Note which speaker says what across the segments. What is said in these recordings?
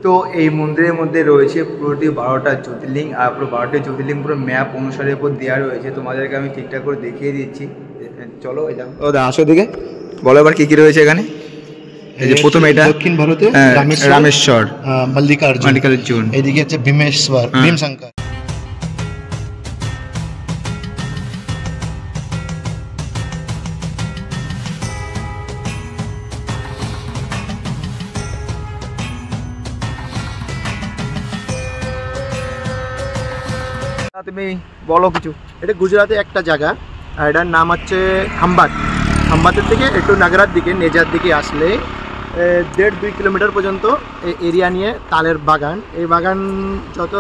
Speaker 1: তো এই মন্দিরের মধ্যে রয়েছে পুরোটি 12টা জ্যোতির্লিঙ্গ, আর পুরো 12টি জ্যোতির্লিঙ্গ পুরো ম্যাপ অনুসারে উপর দেওয়া রয়েছে। তোমাদেরকে আমি ঠিকঠাক করে দেখিয়ে দিচ্ছি, চলো এই দেখো। ও আসো দিকে, বলো এবার কী কী রয়েছে এখানে। এই যে প্রথমে এটা
Speaker 2: দক্ষিণ ভারতে
Speaker 1: রামেশ্বর,
Speaker 2: মল্লিকার্জুন, এদিকে হচ্ছে ভীমেশ্বর, ভীমশঙ্কর।
Speaker 1: তুমি বলো কিছু।
Speaker 2: এটা গুজরাটে একটা জায়গা, আর এটার নাম হচ্ছে হাম্বাত। হাম্বাতের থেকে একটু নাগরার দিকে, নেজার দিকে আসলে 1.5-2 কিলোমিটার পর্যন্ত এই এরিয়া নিয়ে তালের বাগান। এই বাগান যত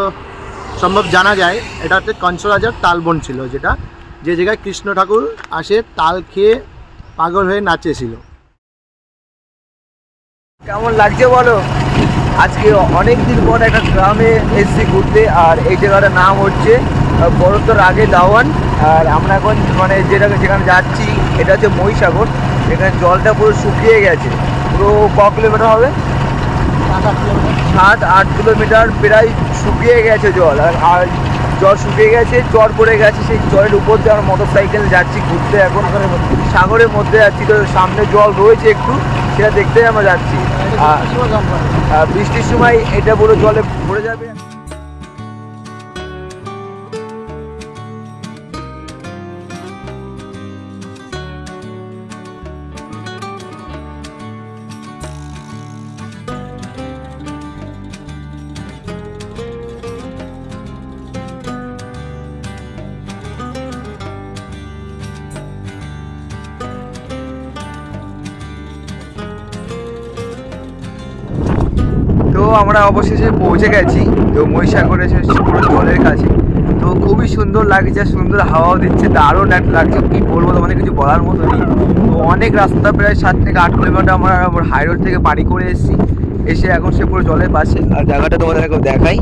Speaker 2: সম্ভব জানা যায় এটা হচ্ছে কংসরাজার তালবন ছিল, যেটা যে জায়গায় কৃষ্ণ ঠাকুর আসে তাল খেয়ে পাগল হয়ে নাচেছিল।
Speaker 1: কেমন লাগছে বলো? আজকে অনেক দিন পর একটা গ্রামে এসেছি ঘুরতে, আর এই জায়গাটার নাম হচ্ছে বড়তর আগে দাওয়ান। আর আমরা এখন মানে যেখানে যাচ্ছি এটা হচ্ছে মহিসাগর। এখানে জলটা পুরো শুকিয়ে গেছে, পুরো ক কিলোমিটার হবে, 7-8 কিলোমিটার প্রায় শুকিয়ে গেছে জল। আর জল শুকিয়ে গেছে, চর পড়ে গেছে, সেই চরের উপর দিয়ে আমরা মোটর সাইকেল যাচ্ছি ঘুরতে। এখন সাগরের মধ্যে যাচ্ছি, তো সামনে জল রয়েছে একটু, সেটা দেখতে আমরা যাচ্ছি। আর বৃষ্টির সময় এটা পুরো জলে ভরে যাবে। তো আমরা অবশেষে পৌঁছে গেছি তো মহিসাগরে, পুরো জলের কাছে। তো খুবই সুন্দর লাগছে, সুন্দর হাওয়াও দিচ্ছে, দারুণ একটা লাগছে, কী বলবো তোমাদের, কিছু বলার মতো নেই। তো অনেক রাস্তা, প্রায় 7 থেকে 8 কিলোমিটার আমরা হাই রোড থেকে পাড়ি করে এসেছি, এসে এখন সে পুরো জলের পাশে। আর জায়গাটা তোমাদের দেখাই,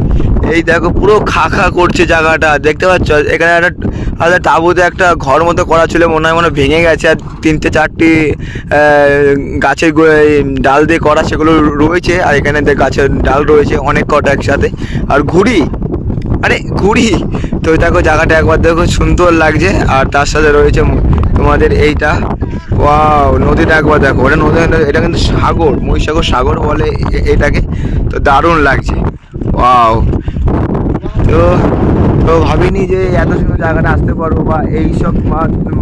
Speaker 1: এই দেখো পুরো খা খা করছে জায়গাটা, দেখতে পাচ্ছ? এখানে একটা তাঁবুতে একটা ঘর মতো করা ছিল, মনে হয় ভেঙে গেছে। আর 3-4টি গাছের ডাল দিয়ে করা, সেগুলো রয়েছে। আর এখানে গাছের ডাল রয়েছে অনেক কটা একসাথে। আর ঘুড়ি তো দেখো জায়গাটা একবার দেখো, সুন্দর লাগছে। আর তার সাথে রয়েছে তোমাদের এইটা, ওয়াও, নদীটা একবার দেখো, ওটা নদী, এটা কিন্তু সাগর, মহিসাগর সাগর বলে এটাকে। তো দারুণ লাগছে, ওয়াও। তো ভাবিনি যে এত সুন্দর জায়গাটা আসতে পারবো, বা এইসব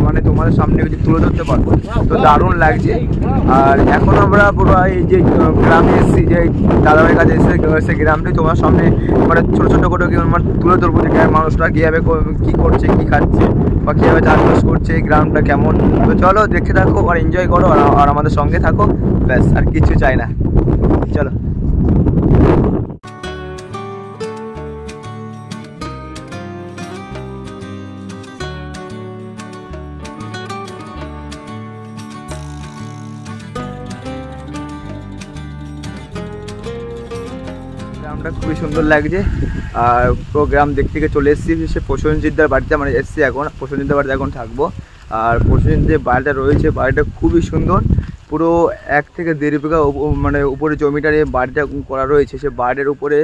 Speaker 1: মানে তোমাদের সামনে কিছু তুলে ধরতে পারবো। তো দারুণ লাগছে। আর এখন আমরা পুরো এই যে গ্রামে এসেছি, যে দাদাভাইয়ের কাছে এসে সেই গ্রামটি তোমার সামনে মানে ছোটো ছোটো করে মানে তুলে ধরবো, যে মানুষরা কীভাবে কী করছে, কী খাচ্ছে, বা কীভাবে চাষবাস করছে, এই গ্রামটা কেমন। তো চলো দেখতে থাকো আর এনজয় করো, আর আমাদের সঙ্গে থাকো, ব্যাস আর কিছু চাই না, চলো। গ্রামটা খুবই সুন্দর লাগছে। আর প্রোগ্রাম দেখতে থেকে চলে এসেছি সে প্রসেনজিৎদার বাড়িতে আমরা এসেছি, এখন প্রসেনজিৎদার বাড়িতে এখন থাকবো। আর প্রসেনজিৎ যে বাড়িটা রয়েছে, বাড়িটা খুবই সুন্দর, পুরো 1 থেকে 1.5 বিঘা মানে উপরে জমিটার এই বাড়িটা করা রয়েছে। সে বাড়ির উপরে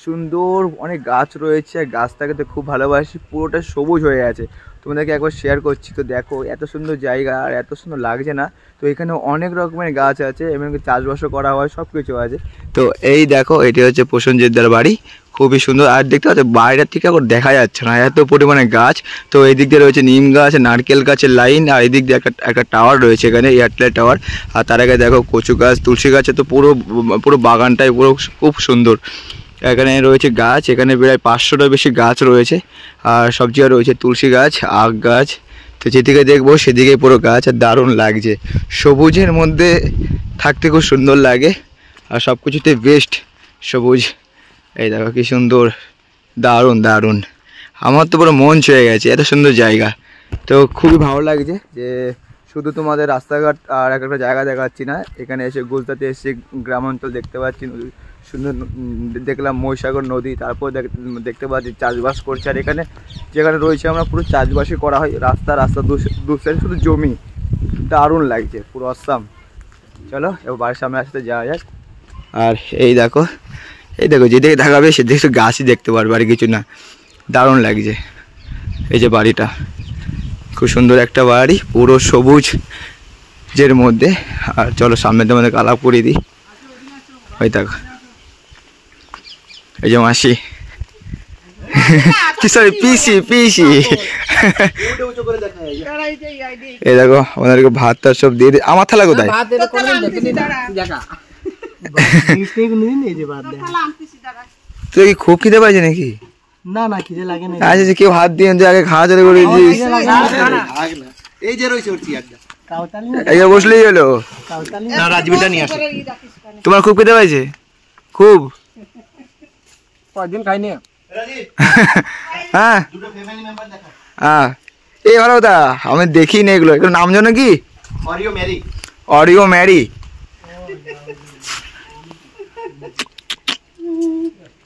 Speaker 1: সুন্দর অনেক গাছ রয়েছে, গাছটাকে তো খুব ভালোবাসি, পুরোটা সবুজ হয়ে আছে। তোমাদেরকে একবার শেয়ার করছি, তো দেখো এত সুন্দর জায়গা আর এত সুন্দর লাগছে না। তো এখানে অনেক রকমের গাছ আছে, এমনকি চাষবাসও করা হয়, সব কিছু আছে। তো এই দেখো, এটি হচ্ছে প্রসেনজিৎদার বাড়ি, খুবই সুন্দর। আর দেখতে পাচ্ছ বাইরের থেকে এখন দেখা যাচ্ছে না, এত পরিমাণে গাছ। তো এই দিক দিয়ে রয়েছে নিম গাছ, নারকেল গাছের লাইন, আর এই দিক দিয়ে একটা টাওয়ার রয়েছে এখানে, এয়ারটেল টাওয়ার। আর তার আগে দেখো কচু গাছ, তুলসী গাছে, তো পুরো বাগানটাই পুরো খুব সুন্দর। এখানে রয়েছে গাছ, এখানে প্রায় 500টার বেশি গাছ রয়েছে। আর সব জায়গায় রয়েছে তুলসী গাছ, আখ গাছ। তো যেদিকে দেখবো সেদিকেই পুরো গাছ, আর দারুণ লাগছে, সবুজের মধ্যে থাকতে খুব সুন্দর লাগে। আর সব কিছুতে বেস্ট সবুজ। এই দেখো কি সুন্দর, দারুণ দারুণ, আমার তো পুরো মন ছুঁয়ে গেছে, এত সুন্দর জায়গা। তো খুবই ভালো লাগছে যে শুধু তোমাদের রাস্তাঘাট আর একটা জায়গা দেখাচ্ছি না, এখানে এসে গুজরাটে এসে গ্রামাঞ্চল দেখতে পাচ্ছি, সুন্দর দেখলাম মহিসাগর নদী, তারপর দেখতে পাচ্ছি চাষবাস করছে। আর এখানে যেখানে রয়েছে আমরা পুরো চাষবাসই করা হয়, রাস্তা দু সাইড শুধু জমি, দারুণ লাগছে, পুরো অসাম। চলো এবার বাড়ির সামনে আসতে যাওয়া যাক। আর এই দেখো এই দেখো যেদিকে দেখাবে সেদিকে গাছই দেখতে পারবে আর কিছু না। দারুণ লাগছে এই যে বাড়িটা, খুব সুন্দর একটা বাড়ি পুরো সবুজ যের মধ্যে। আর চলো সামনে তোমাদের আলাপ করে দিই। ওই দেখো এই যে মাসি, কি সরি পিসি পিসি। এই দেখো ওনাদেরকে ভাত টাত সব দিয়ে দিই। আমার থালা কোথায়? তুই কি খুব খিদে পাইছে নাকি?
Speaker 2: না না খিদে লাগে না।
Speaker 1: আচ্ছা কেউ হাত দিয়ে আগে খাওয়া চলে করে দিস।
Speaker 2: এই যে রয়েছে ওর চেয়ারটা,
Speaker 1: এই বসলেই হলো।
Speaker 2: না রাজবিটা নিয়ে আসো।
Speaker 1: তোমার খুব খিদে পাইছে? খুব?
Speaker 2: কয়েকদিন খাইনি।
Speaker 1: হ্যাঁ হ্যাঁ এই ভালো কথা, আমি দেখি না এগুলো। এগুলো নাম জানো কি?
Speaker 2: Oreo Mary.
Speaker 1: অরিও ম্যারি,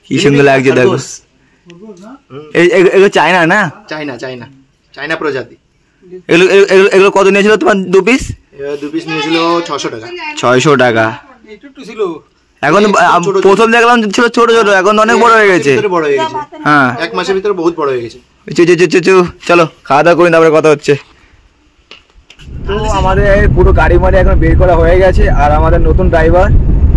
Speaker 1: কি সুন্দর লাগছে দেখো। এগুলো চায়না না?
Speaker 2: চাইনা চাইনা চাইনা প্রজাতি।
Speaker 1: এগুলো এগুলো কত নিয়েছিল তোমার? 2 পিস?
Speaker 2: 2 পিস নিয়েছিল 600 টাকা।
Speaker 1: 600 টাকা। এখন প্রথম দেখলাম ছিল ছোট ছোট, এখন অনেক বড় হয়ে গেছে।
Speaker 2: বড় হয়ে গেছে,
Speaker 1: হ্যাঁ
Speaker 2: 1 মাসের ভিতরে বহুত বড় হয়ে গেছে।
Speaker 1: চলো খাওয়া দাওয়া করি, তারপরে কথা হচ্ছে। তো আমাদের পুরো গাড়ি মারি এখন বের করা হয়ে গেছে। আর আমাদের নতুন ড্রাইভার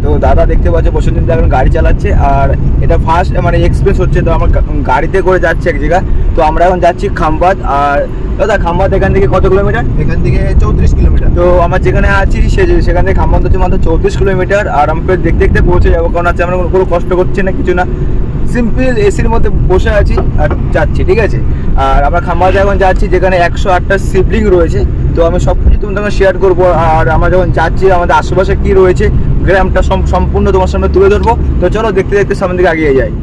Speaker 1: তো দাদা দেখতে পাচ্ছে প্রসেনজিৎ দা এখন গাড়ি চালাচ্ছে। আর এটা ফার্স্ট মানে এক্সপ্রেস হচ্ছে, তো আমরা গাড়িতে করে যাচ্ছি এক জায়গা। তো আমরা এখন যাচ্ছি খাম্বাদ। আর দাদা খাম্বাদ এখান থেকে কত কিলোমিটার?
Speaker 2: এখান থেকে 34 কিলোমিটার।
Speaker 1: তো আমরা যেখানে আছি সেখান থেকে খাম্বাদ হচ্ছে মাত্র 34 কিলোমিটার। আর আমরা দেখতে দেখতে পৌঁছে যাবো, কারণ আছে আমরা কোনো কষ্ট করছি না, কিছু না, সিম্পল এসির মধ্যে বসে আছি আর যাচ্ছি, ঠিক আছে। আর আমরা খাম্বাদে এখন যাচ্ছি যেখানে 108টা শিবলিঙ্গ রয়েছে। তো আমি সব কিছু তোমাদের শেয়ার করবো। আর আমরা যখন যাচ্ছি আমাদের আশেপাশে কী রয়েছে গ্রামটা সম্পূর্ণ তোমার সামনে তুলে ধরবো। তো চলো দেখতে দেখতে সামনের দিকে এগিয়ে যাই।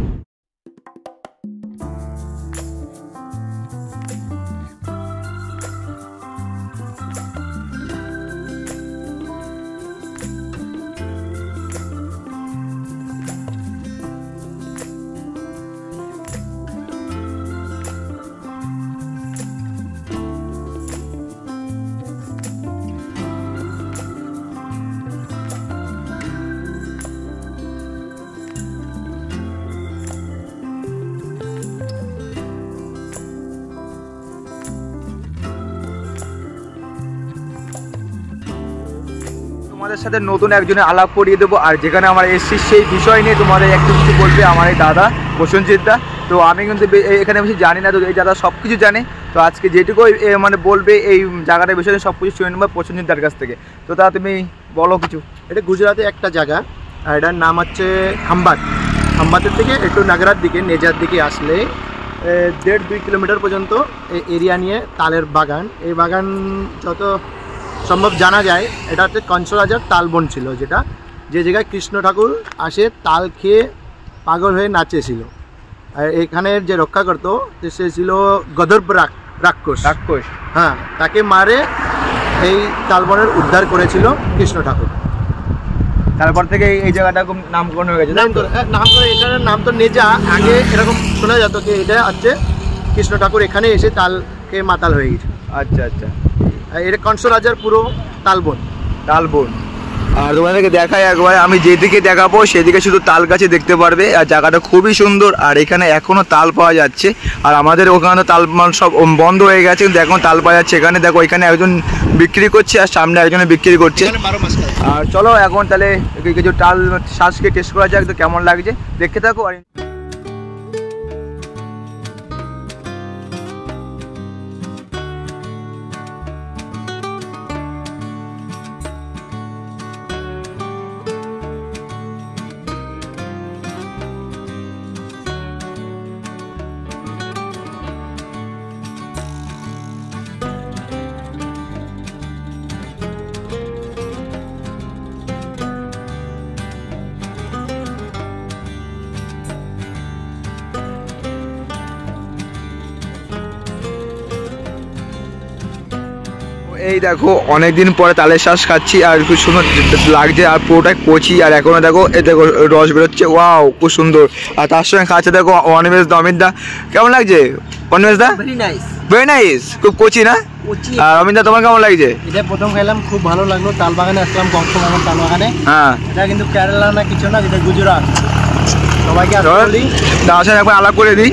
Speaker 1: তোমাদের সাথে নতুন একজনের আলাপ করিয়ে দেবো। আর যেখানে আমরা এসেছি সেই বিষয় নিয়ে তোমাদের একটু কিছু বলবে আমার এই দাদা প্রসেনজিৎ দা। তো আমি কিন্তু এখানে বেশি জানি না, তো এই দাদা সব কিছু জানে। তো আজকে যেটুকু মানে বলবে এই জায়গাটার বিষয়ে সব কিছু শুনে নেবো প্রসেনজিৎ দার কাছ থেকে। তো তা তুমি বলো কিছু।
Speaker 2: এটা গুজরাটে একটা জায়গা, আর এটার নাম হচ্ছে খাম্বাদ। খাম্বাদের থেকে একটু নাগরার দিকে নেজার দিকে আসলে 1.5-2 কিলোমিটার পর্যন্ত এই এরিয়া নিয়ে তালের বাগান। এই বাগান যত সম্ভব জানা যায় এটা হচ্ছে কংসরাজার তালবন ছিল, যেটা যে জায়গায় কৃষ্ণ ঠাকুর আসে তাল খেয়ে পাগল হয়ে নাচেছিল। আর এখানের যে রক্ষা করতো সে ছিল গদর্ভ রাক্ষস। হ্যাঁ, তাকে মারে এই তালবনের উদ্ধার করেছিল কৃষ্ণ ঠাকুর।
Speaker 1: তারপর থেকে এই জায়গাটা খুব নামকরণ হয়ে গেছে।
Speaker 2: নাম করে এটার নাম তো নেজা। আগে এরকম শোনা যেত কি এটা হচ্ছে কৃষ্ণ ঠাকুর এখানে এসে তাল খেয়ে মাতাল হয়ে গেছে।
Speaker 1: আচ্ছা আচ্ছা,
Speaker 2: এটা কংসরাজার পুরো তালবন।
Speaker 1: আর তোমাদেরকে দেখাই একবার, আমি যেদিকে দেখাবো সেদিকে শুধু তাল গাছে দেখতে পারবে। আর জায়গাটা খুবই সুন্দর। আর এখানে এখনো তাল পাওয়া যাচ্ছে। আর আমাদের ওখানে তাল সব বন্ধ হয়ে গেছে, কিন্তু এখন তাল পাওয়া যাচ্ছে। এখানে দেখো এখানে একজন বিক্রি করছে আর সামনে একজনে বিক্রি করছে। আর চলো এখন তাহলে কিছু তাল শ্বাসকে টেস্ট করা যাক, তো কেমন লাগছে দেখতে থাকো। আর এই দেখো অনেকদিন পরে তালের শ্বাস খাচ্ছি আর খুব সুন্দর লাগছে। আর পুরোটাই কচি। আর এখনো দেখো এ দেখো রস বেরোচ্ছে, ওয়াও খুব সুন্দর। আর তার সঙ্গে খাচ্ছে দেখো অনিমেষ দা, অমিত দা। কেমন লাগছে অনিমেষ দা? ভেরি নাইস, খুব কচি না? আর অমিত দা তোমার কেমন লাগছে?
Speaker 2: এটা প্রথম খাইলাম, খুব ভালো লাগলো। তাল বাগানে আসলাম, কংসবাগান তাল বাগানে।
Speaker 1: হ্যাঁ,
Speaker 2: এটা কিন্তু কেরালা না কিছু না, এটা গুজরাট। সবাইকে আসতে বলি।
Speaker 1: তার সাথে একবার আলাপ করে দিই।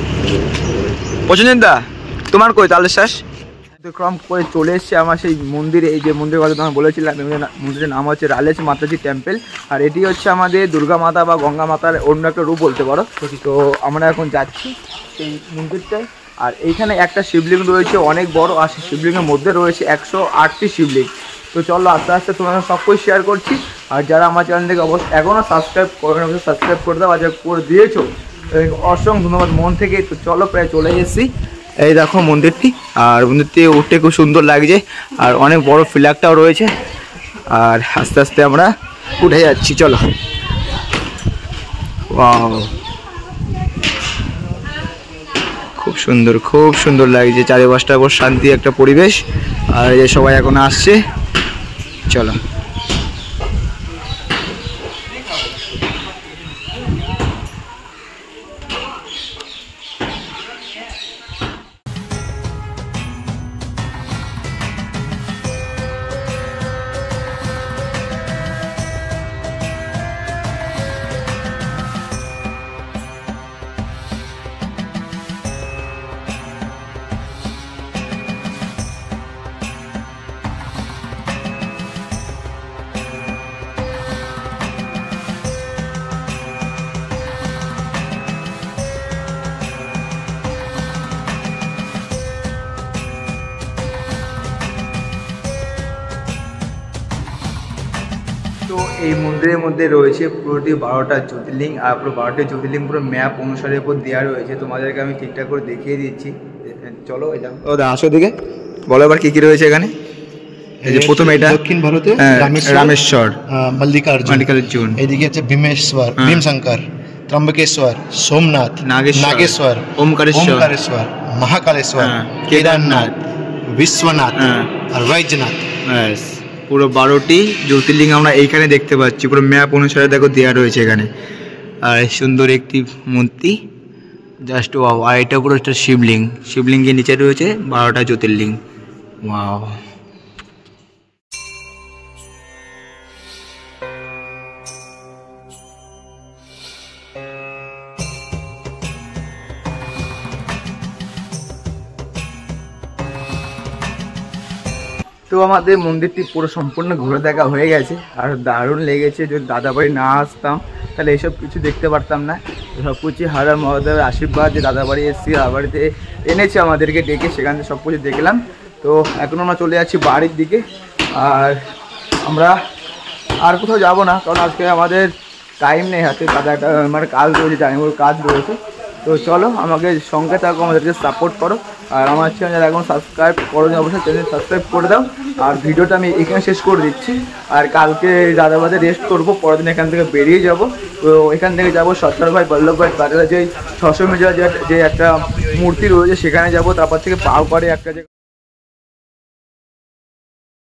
Speaker 1: প্রসেনজিৎ দা, তোমার কই তালের শ্বাস? অতিক্রম করে চলে এসছে আমার সেই মন্দিরে। এই যে মন্দিরের কথা তোমায় বলেছিলাম, মন্দিরের নাম হচ্ছে রালেশ মাতাজি টেম্পল। আর এটি হচ্ছে আমাদের দুর্গা মাতা বা গঙ্গা মাতার অন্য একটা রূপ বলতে পারো। তো আমরা এখন যাচ্ছি সেই মন্দিরটায়। আর এইখানে একটা শিবলিঙ্গ রয়েছে অনেক বড়, আর সেই শিবলিঙ্গের মধ্যে রয়েছে 108টি শিবলিঙ্গ। তো চলো আস্তে আস্তে তোমাদের সব কিছু শেয়ার করছি। আর যারা আমার চ্যানেল থেকে অবশ্যই এখনও সাবস্ক্রাইব করে অবশ্যই সাবস্ক্রাইব করে দাও, আর যারা করে দিয়েছো অসংখ্য ধন্যবাদ মন থেকে। তো চলো প্রায় চলে এসেছি। এই দেখো মন্দিরটি, আর মন্দিরটি উঠতে খুব সুন্দর লাগছে, আর অনেক বড় ফ্ল্যাগটাও রয়েছে। আর আস্তে আস্তে আমরা উঠে যাচ্ছি, চলো। ওয়াও, খুব সুন্দর, খুব সুন্দর লাগছে। চারিপাশটা খুব শান্তি একটা পরিবেশ। আর এই যে সবাই এখন আসছে, চলো। তো এই মন্দিরের মধ্যে রয়েছে পুরোটি 12টা জ্যোতির্লিঙ্গ। আর পুরো 12টি জ্যোতির্লিঙ্গ পুরো ম্যাপ অনুসারে উপর দেওয়া রয়েছে। তোমাদেরকে আমি ঠিকঠাক করে দেখিয়ে দিচ্ছি, চলো। এই দেখো, ও দা আসো দিকে, বলো এবার কী কী রয়েছে এখানে। এই যে প্রথমে এটা
Speaker 2: দক্ষিণ ভারতে
Speaker 1: রামেশ্বর,
Speaker 2: মল্লিকার্জুন, এদিকে হচ্ছে ভীমেশ্বর, ভীমশঙ্কর, ত্রম্বকেশ্বর, সোমনাথ, নাগেশ্বর, ওমকারেশ্বর, মহাকালেশ্বর, কেদারনাথ, বিশ্বনাথ আর বৈদ্যনাথ।
Speaker 1: পুরো 12টি জ্যোতির্লিঙ্গ আমরা এইখানে দেখতে পাচ্ছি, পুরো ম্যাপ অনুসারে দেখো দেওয়া রয়েছে এখানে। আর সুন্দর একটি মূর্তি, জাস্ট ওয়াও। আর এটা পুরো একটা শিবলিঙ্গ, শিবলিঙ্গের নিচে রয়েছে 12টা জ্যোতির্লিঙ্গ। ওয়াও। তো আমাদের মন্দিরটি পুরো সম্পূর্ণ ঘুরে দেখা হয়ে গেছে। আর দারুণ লেগেছে। যদি দাদাবাড়ি না আসতাম তাহলে এসব কিছু দেখতে পারতাম না। সব কিছু হারার মহাদেবের আশীর্বাদ যে দাদাবাড়ি এসেছি, দাদাবাড়িতে এনেছে আমাদেরকে ডেকে, সেখান থেকে সব কিছু দেখলাম। তো এখন আমরা চলে যাচ্ছি বাড়ির দিকে। আর আমরা আর কোথাও যাবো না, কারণ আজকে আমাদের টাইম নেই হাতে, দাদা একটা মানে কাজ রয়েছে, জানিবুর কাজ রয়েছে। তো চলো, আমাকে সঙ্গে থাকো, আমাদেরকে সাপোর্ট করো। আর আমার চ্যানেল এখন সাবস্ক্রাইব করো, অবশ্যই চ্যানেল সাবস্ক্রাইব করে দাও। আর ভিডিওটা আমি এখানে শেষ করে দিচ্ছি। আর কালকে দাদাবাদে রেস্ট করবো, পরের দিন এখান থেকে বেরিয়ে যাব। তো এখান থেকে যাবো সর্দার ভাই বল্লভভাই প্যাটেলের যে 600 মিটার যে একটা মূর্তি রয়েছে সেখানে যাব। তারপর থেকে পাও করে একটা